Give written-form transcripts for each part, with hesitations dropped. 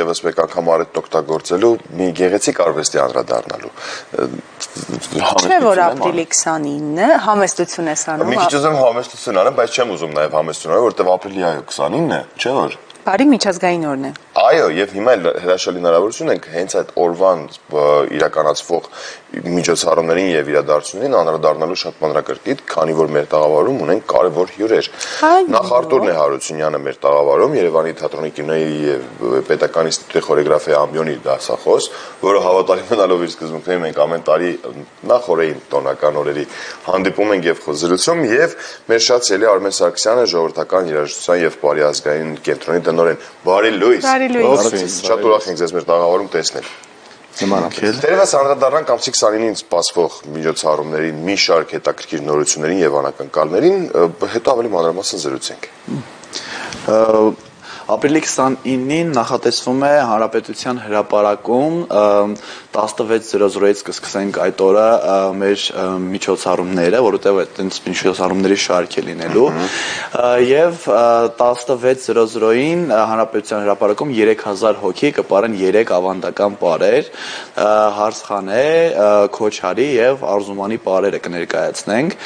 եւս մեկ անգամ արետ օգտագործելու մի գեղեցիկ արվեստի անդրադառնալու։ Չէ՞ որ ապրիլի 29-ը համեստություն ես անում։ Մի քիչ ուզում համեստություն անեմ, բայց չեմ ուզում նաեւ համեստություն անեմ, որովհետեւ ապրիլի 29-ն է, չէ՞ որ։ Բարի միջազգային օրն է։ Այո, եւ հիմա հրաշալի հնարավորություն ենք հենց այդ օրվան իրականացվող միջոցառումներին եւ իրադարձություններին անդրադառնալու շատ մանրակրկիտ, քանի որ մեր տաղավարում ունենք կարևոր հյուրեր։ Նախ Արտուր Նեհարությունյանը մեր տաղավարում, Երևանի թատրոնի կինոյի եւ պետական ինստիտուտի խորեգրաֆիայի ամբիոնի դասախոս, որը հավատալի մնալով իր սկզբունքներին մենք ամեն տարի նախ օրերին տոնական օրերի հանդիպում ենք եւ զրուցում եւ մեր շատ սիրելի Արմեն Սարգսյանը ժողովրդական երաժշտության եւ բարի ազգային կենտրոնի տնօրեն։ Բարի լույս։ Շատ ուրախ ենք ձեզ մեր տաղավարում տեսնել։ Դերևս անդրադառնանք ամսի 29-ին սպասվող միջոցառումներին, մի շարք հետաքրքիր նորություններին եւ անակնկալներին, հետո ավելի մանրամասն զրուցենք։ Ապրիլի 29-ին նախատեսվում է Հանրապետության հրապարակում 16:00-ից կսկսենք այդ օրը մեր միջոցառումները, որովհետև այդպես միջոցառումների շարք է լինելու, եւ 16:00-ին Հանրապետության հրապարակում 3000 հոգի կպարեն 3 ավանդական պարեր, Հարսխանե, Քոչարի եւ Արզումանի պարերը կներկայացնենք,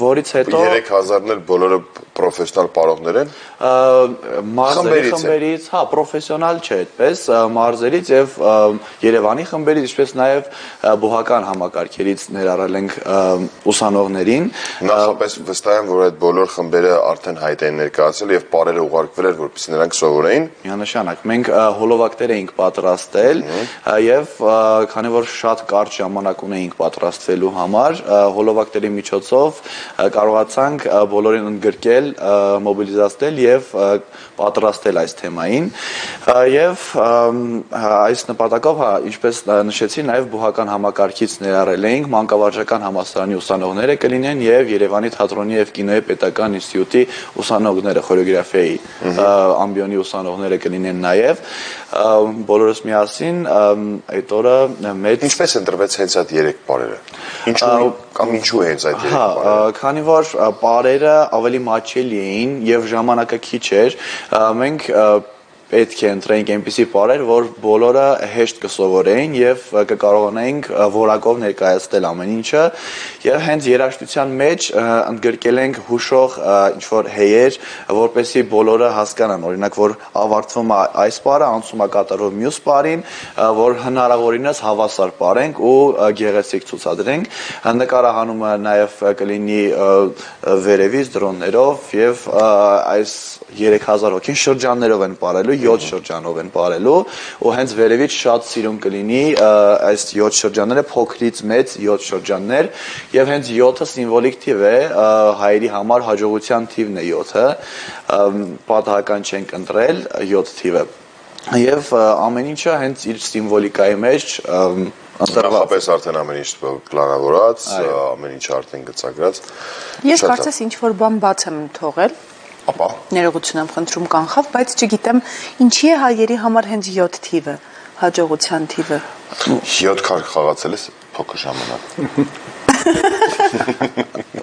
որից հետո 3000-ն էլ բոլորը պրոֆեսիոնալ պարողներ են։ Մարզերի, հա, պրոֆեսիոնալ չէ այդպես, մարզերից եւ Երևանի խմբերից, ինչպես նաեւ բուհական համակարգերից ներառել ենք ուսանողներին։ Նախապես վստահ եմ, որ այդ բոլոր խմբերը արդեն հայտ են ներկայացել եւ պարերը ուղարկվել էր, որպեսզի նրանք սովորեին։ Միանշանակ, մենք հոլովակներ էինք պատրաստել եւ քանի որ շատ կարճ ժամանակ ունեինք պատրաստվելու համար, հոլովակների միջոցով կարողացանք բոլորին ընդգրկել, մոբիլիզացնել եւ պատրաստել այս թեմային եւ այս նպատակով, ինչպես նշեցի, նաեւ բուհական համակարգից ներառել էինք մանկավարժական համալսարանի ուսանողները կլինեն եւ Երևանի թատրոնի եւ կինոյի պետական ինստիտուտի ուսանողները, խորեգրաֆիայի ամբիոնի ուսանողները կլինեն նաեւ բոլորս միասին այդ օրը մեծ Ինչպես ընտրվեց հենց այդ 3 պարերը։ Ինչու հենց այդ 3 պարերը։ Քանի որ պարերը ավելի մատչելի էին եւ ժամանակը քիչ էր, մենք պետք է ընտրենք այնպիսի պարեր, որ բոլորը հեշտ կսովորեին եւ կկարողանայինք որակով ներկայացնել ամեն ինչը եւ հենց երաժշտության մեջ ընդգրկել ենք հուշող ինչ-որ հեյեր, որպեսզի բոլորը հասկանան, օրինակ, որ ավարտվում է այս պարը, անցում է կատարով մյուս պարին, որ հնարավորինս հավասար պարենք ու գեղեցիկ ցուցադրենք։ Նկարահանումը նաեւ կլինի վերևից դրոններով եւ այս 3000 հոգին շրջաններով են պարելու, 7 շրջանով են պարելու ու հենց վերևից շատ սիրուն կլինի այս 7 շրջանները, փոքրից մեծ 7 շրջաններ եւ հենց 7-ը սիմվոլիկ թիվ է, հայերի համար հաջողության թիվն է 7-ը, պատահական չենք ընտրել 7 թիվը եւ ամեն ինչը հենց իր սիմվոլիկայի մեջ Նախապես արդեն ամեն ինչ պլանավորած, ամեն ինչ արդեն գծագրած։ Ես կարծես ինչ-որ բան բաց եմ թողել։ Ապա Ներողություն եմ խնդրում կանխավ, բայց չգիտեմ ինչի է հայերի համար հենց 7 թիվը, հաջողության թիվը։ 7 քար խաղացել ես փոքր ժամանակ։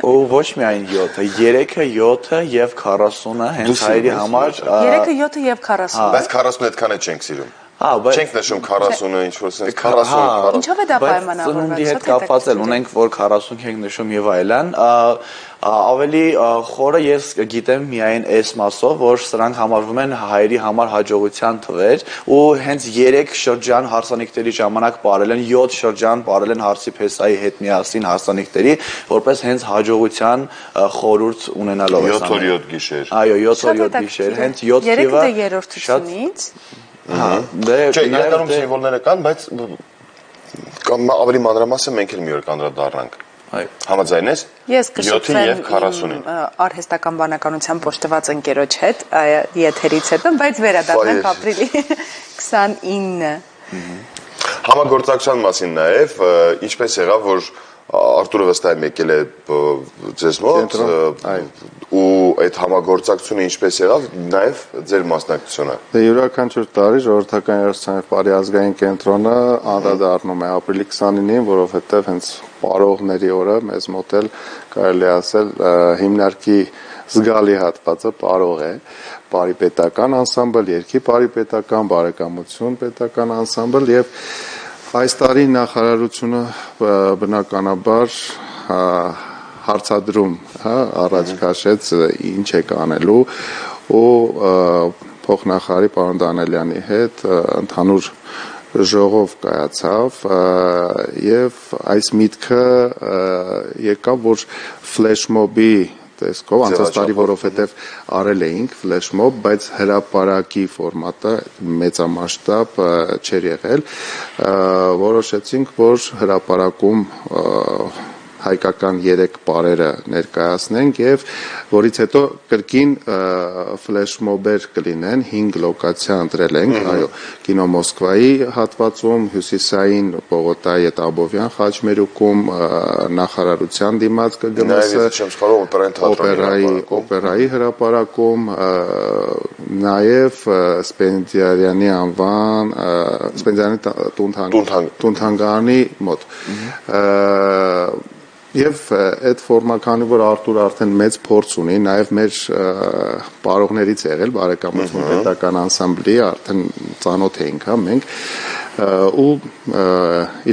Ու ոչ միայն 7-ը, 3-ը, 7-ը եւ 40-ը հենց հայերի համար 3-ը, 7-ը եւ 40-ը։ Բայց 40-ը այդքան է չենք սիրում։ Չենք նշում 40-ը, ինչ-որ sense 40։ Ինչով է դա պայմանավորված։ Ծնունդի հետ կապված էլ ունենք, որ 40 ենք նշում եւ այլն։ Ավելի խորը ես գիտեմ միայն այս մասով, որ սրանք համարվում են հայերի համար հաջողության թվեր ու հենց 3 շրջան հարսանիքների ժամանակ պարել են, 7 շրջան պարել են հարսի փեսայի հետ միասին հարսանիքների, որպես հենց հաջողության խորհուրդ ունենալով։ 7 օր 7 գիշեր։ Այո, 7 օր 7 գիշեր, հենց 7 թիվը։ 3-ը երրորդությունից։ Չէ, իրականում սիմվոլները կան, բայց ավելի մանրամասն մենք էլ մի օր կանդրադառնանք։ Համաձայն ես։ Ես կշփվեմ արհեստական բանականության պոչտված ընկերոջ հետ եթերից հետո, բայց վերադառնանք ապրիլի 29-ը։ Համագործակցության մասին նաև ինչպես եղավ, որ Արտուրը վստահ եկել է ձեզ մոտ ու այդ համագործակցությունը ինչպես եղավ, նաև ձեր մասնակցությունը։ Դե յուրաքանչյուր տարի ժողովրդական երաժշտության եւ բարի ազգային կենտրոնը անդրադառնում է ապրիլի 29-ին, որովհետեւ հենց պարողների օրը մեզ մոտ էլ կարելի ասել հիմնարկի զգալի հատվածը պարող է, բարի պետական անսամբլ, երկի բարի պետական, բարեկամություն պետական անսամբլ եւ այս տարի նախարարությունը բնականաբար հարցադրում, առաջ քաշեց ինչ է կանելու ու փոխնախարարի պարոն Դանելյանի հետ ընդհանուր ժողով կայացավ եւ այս միտքը եկավ, որ ֆլեշմոբի տեսքով անցած տարի որովհետեւ արել էինք ֆլեշմոբ, բայց հրապարակի ֆորմատը մեծամասշտաբ չէր եղել, որոշեցինք, որ հրապարակում հայկական 3 պարերը ներկայացնենք եւ որից հետո կրկին ֆլեշմոբեր կլինեն 5 լոկացիա ընտրել ենք, այո, կինո Մոսկվայի հատվածում, հյուսիսային Պողոտայի հետ Աբովյան խաչմերուկում, նախարարության դիմաց օպերայի հրապարակում, նաեւ Սպենդիարյանի անվան, Սպենդիարյանի տուն-թանգարանի մոտ Եվ այդ ֆորմականի, որ Արտուր արդեն մեծ փորձ ունի, նաև մեր պարողներից եղել բարեկամություն պետական անսամբլի, արդեն ծանոթ էինք, մենք ու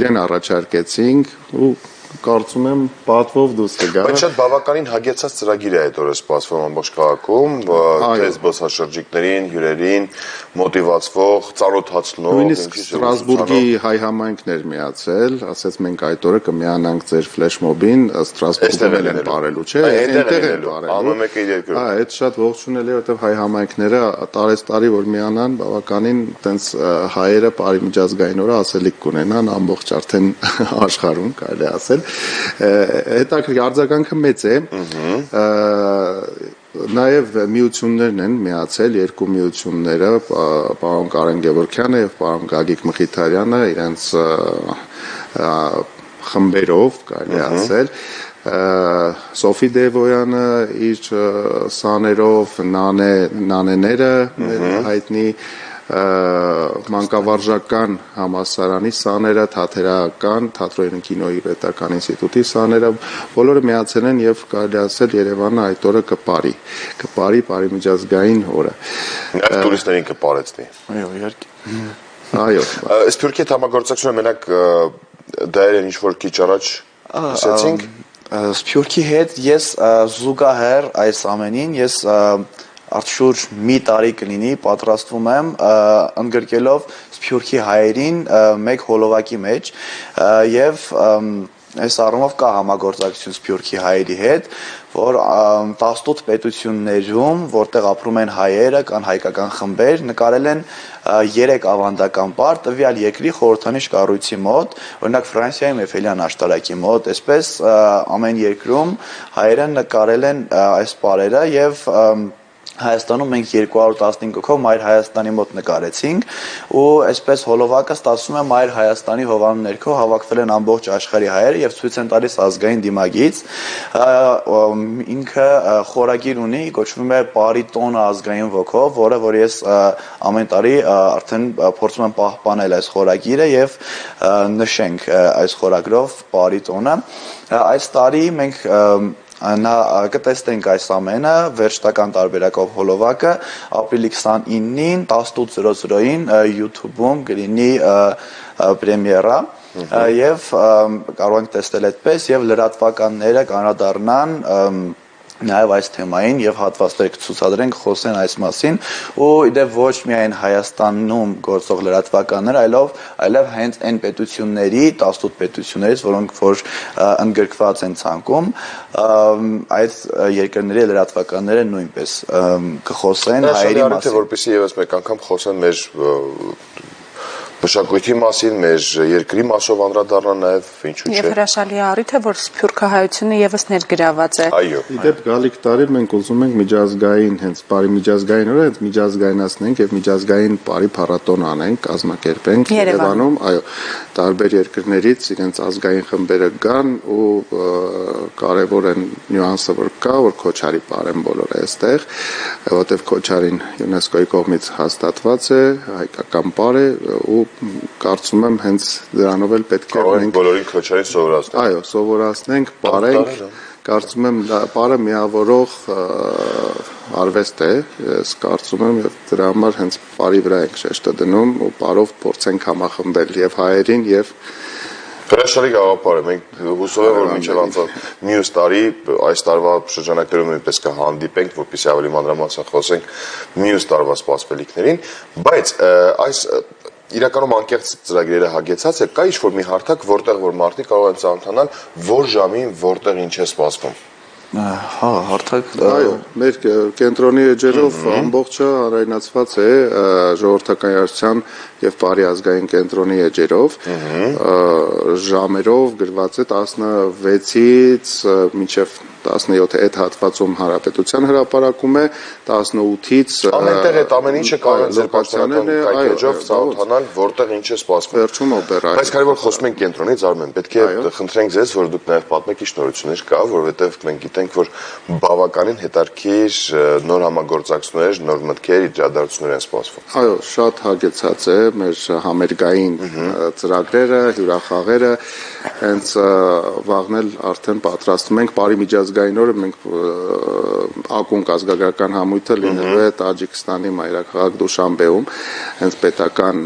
իրեն առաջարկեցինք ու կարծում եմ պատվով դուրս կգա։ Բայց շատ բավականին հագեցած ծրագիր է այդ օրը սպասվում ամբողջ քաղաքում, թե զբոսաշրջիկներին, հյուրերին մոտիվացվող, ծանոթացնող, նույնիսկ Ստրասբուրգի հայ համայնքներ միացել, ասեց մենք այդ օրը կմիանանք ձեր ֆլեշմոբին, Ստրասբուրգում են բարելու, չէ՞, այնտեղ են բարելու։ Անում եք իր երկրում։ Այդ շատ ողջունել է, որովհետև հայ համայնքները տարեստարի որ միանան, բավականին տենց հայերը բարի միջազգային օրը ասելիք կունենան ամբողջ արդեն աշխարհում, կարելի ասել։ Հետաքրքիր արձագանքը մեծ է, նաև միություններն են միացել, երկու միությունները, պարոն Կարեն Գևորգյանը եւ պարոն Գագիկ Մխիթարյանը իրենց խմբերով, կարելի ասել, Սոֆի Դևոյանը իր սաներով, նանեները հայտնի մանկավարժական համալսարանի սաները, թատերական, թատրոնի կինոյի պետական ինստիտուտի սաները, բոլորը միացել են եւ կարելի ասել Երևանը այդ օրը կպարի միջազգային օրը։ Նաև տուրիստներին կպարեցնի։ Այո, իհարկե։ Այո։ Սփյուռքի հետ համագործակցությունը մենակ դա էր ինչ որ քիչ առաջ ասացինք։ Սփյուռքի հետ ես զուգահեռ այս ամենին ես Արդյուրջ մի տարի կլինի պատրաստվում եմ ընդգրկելով Սփյուռքի հայերին մեկ հոլովակի մեջ եւ այս առումով կա համագործակցություն Սփյուռքի հայերի հետ, որ 18 պետություններում, որտեղ ապրում են հայերը կան հայկական խմբեր, նկարել են 3 ավանդական պար տվյալ երկրի խորհրդանիշ կառույցի մոտ, օրինակ Ֆրանսիայում Էֆելյան աշտարակի մոտ, այսպես ամեն երկրում հայերը նկարել են այս պարերը եւ Հայաստանում մենք 215 հոգով Մայր Հայաստանի մոտ նկարեցինք ու այսպես հոլովակը ստացվում է Մայր Հայաստանի հովանու ներքո հավաքվել են ամբողջ աշխարհի հայերը եւ ցույց են տալիս ազգային դիմագիծ ինքը խորագիր ունի կոչվում է Պարի տոնը ազգային ոգով որը որ ես ամեն տարի արդեն փորձում եմ պահպանել այս խորագիրը եւ նշենք այս խորագրով Պարի տոնը այս տարի մենք Նա կտեստենք այս ամենը վերջտական տարբերակով հոլովակը ապրիլի 29-ին 18:00-ին YouTube-ում կլինի պրեմիերա եւ կարող ենք տեսնել այդպես եւ լրատվականները կանադառնան Նաև այս թեմային եւ հատվածներ կցուցադրենք խոսեն այս մասին ու իդեպ ոչ միայն Հայաստանում գործող լրատվականներ, այլև հենց այն պետությունների 18 պետություններից, որոնք որ ընդգրկված են ցանկում, այդ երկրների լրատվականները նույնպես կխոսեն հայերի մասին, որպեսզի եւս մեկ անգամ խոսեն մեր մշակույթի մասին, մեր երկրի մասով անդրադառնան նաև ինչու՞ չէ։ Եվ հրաշալի առիթ է, որ սփյուռքահայությունը եւս ներգրաված է։ Այո։ Իդեպ գալիք տարի մենք ուզում ենք միջազգային, հենց բարի միջազգային օրը, հենց միջազգայնացնենք եւ միջազգային բարի փառատոն անենք, կազմակերպենք Երևանում, այո, տարբեր երկրներից իրենց ազգային խմբերը գան ու կարևոր է նյուանսը որ կա, որ Քոչարի բարեն բոլորը այստեղ, որովհետեւ Քոչարին ՅՈՒՆԵՍԿՕ-ի կողմից հաստատված է, հայկական բար է ու կարծում եմ հենց դրանով էլ պետք է մենք բոլորին Քոչարին սովորացնենք։ Այո, սովորացնենք, բարենք, կարծում եմ բարը միավորող արվեստ է, ես կարծում եմ եւ դրա համար հենց բարի վրա ենք շեշտը դնում ու բարով փորձենք համախմբել եւ հայերին եւ Հրաշալի գաղափար է, մենք հուսով եմ, որ մինչև անցած մյուս տարի այս տարվա շրջանակներում նույնպես կհանդիպենք, որպեսզի ավելի մանրամասն խոսենք մյուս տարվա սպասվելիքներին, բայց այս իրականում անկեղծ ծրագրերը հագեցած է, կա ինչ-որ մի հարթակ, որտեղ որ մարդիկ կարող են ծանոթանալ, որ ժամին, որտեղ ինչ է սպասվում։ Հա, հարթակ այո, մեր կենտրոնի էջերով ամբողջը հանրայնացված է ժողովրդական երաժշտության եւ բարի ազգային կենտրոնի էջերով ժամերով գրված է 16-ից մինչեւ 17 այդ հատվածում հանրապետության հրապարակում է 18-ից ամենտեղ այդ ամեն ինչը կարող է ձեր պաշտոնական կայքեջով ծանոթանալ, որտեղ ինչ է սպասվում։ Վերջում օպերա։ Բայց քանի որ խոսում ենք կենտրոնից, Արմեն, պետք է խնդրենք ձեզ, որ դուք նաև պատմեք ինչ նորություններ կա, որովհետև մենք գիտենք, որ բավականին հետաքրքիր նոր համագործակցություններ, նոր մտքեր, իրադարձություններ են սպասվում։ Այո, շատ հագեցած է մեր համերգային ծրագրերը, հյուրախաղերը, հենց վաղն էլ արդեն պատրաստում ենք բարի միջազգային օրը մենք ակունք ազգագրական համույթը լինելու է Տաջիկստանի մայրաքաղաք Դուշանբեում, հենց պետական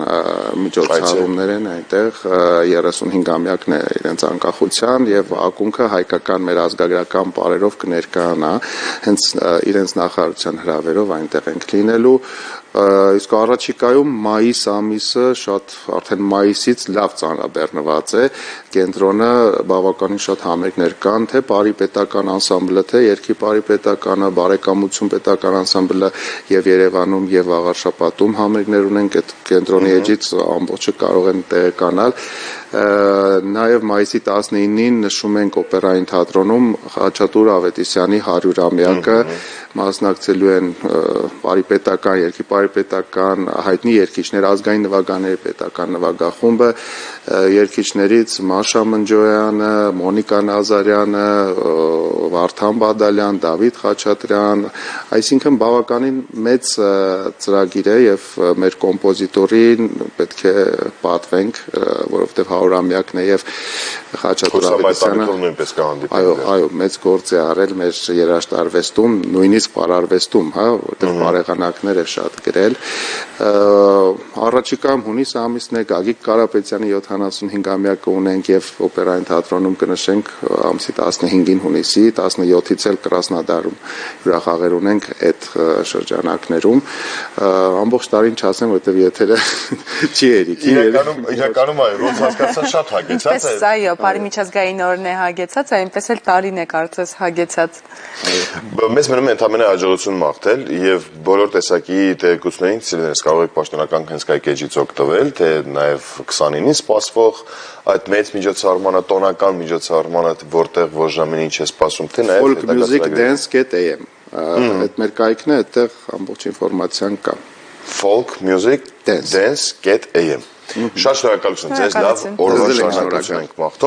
միջոցառումներ են այնտեղ 35-ամյակն է իրենց անկախության եւ ակունքը հայկական մեր ազգագրական բարերով կներկայանա, հենց իրենց նախարարության հրավերով այնտեղ ենք լինելու իսկ առաջիկայում մայիս ամիսը շատ արդեն մայիսից լավ ծանրաբեռնված է կենտրոնը բավականին շատ համերգներ կան թե բարի պետական անսամբլը թե երկի բարի պետականը բարեկամություն պետական անսամբլը եւ Երևանում եւ Աղարշապատում համերգներ ունենք այդ կենտրոնի էջից ամբողջը կարող են տեղեկանալ նաև մայիսի 19-ին նշում ենք օպերային թատրոնում Խաչատուր Ավետիսյանի 100-ամյակը մասնակցելու են բարի պետական երկի բարի պետական հայտնի երգիչներ ազգային նվագաների պետական նվագախումբը երգիչներից Մաշա Մնջոյանը, Մոնիկա Նազարյանը, Վարդան Բադալյան, Դավիթ Խաչատրյան, այսինքն բավականին մեծ ծրագիր է եւ մեր կոմպոզիտորին պետք է պատվենք, որովհետեւ 100-ամյակն է եւ Խաչատուր Ավետիսյանը նույնպես կհանդիպենք։ Այո, մեծ գործ է արել մեր երաժշտարվեստում, նույնիսկ պարարվեստում, հա, որտեղ բարեղանակներ է շատ գրել։ Առաջիկայում հունիս ամիսն է Գագիկ Կարապետյանի 75-ամյակը ունենք եւ օպերային թատրոնում կնշենք ամսի 15-ին հունիսի, 17-ից էլ Կրասնոդարում հյուրախաղեր ունենք այդ շրջանակներում։ Ամբողջ տարին չասեմ, որովհետեւ եթերը չի երիքի։ Իրականում այո, ոնց հասկացա շատ հագեցած է։ Այո, բարի միջազգային օրն է հագեցած, այնպես էլ տարին է կարծես հագեցած։ Մեզ մնում է ընդամենը հաջողություն մաղթել եւ բոլոր տեսակի տեղեկություններին ցելենես կարող եք պաշտոնական հենց կայքեջից օգտվել, թե նաեւ 29-ին սպասվող այդ մեծ միջոցառմանը, տոնական միջոցառմանը, որտեղ որ ժամին ինչ է սպասում, թե նաեւ folkmusicdance.am այդ մեր կայքն է, այդտեղ ամբողջ ինֆորմացիան կա։ folkmusicdance.am Շատ շնորհակալություն ձեզ, լավ օրվա շարունակություն ենք մաղթում։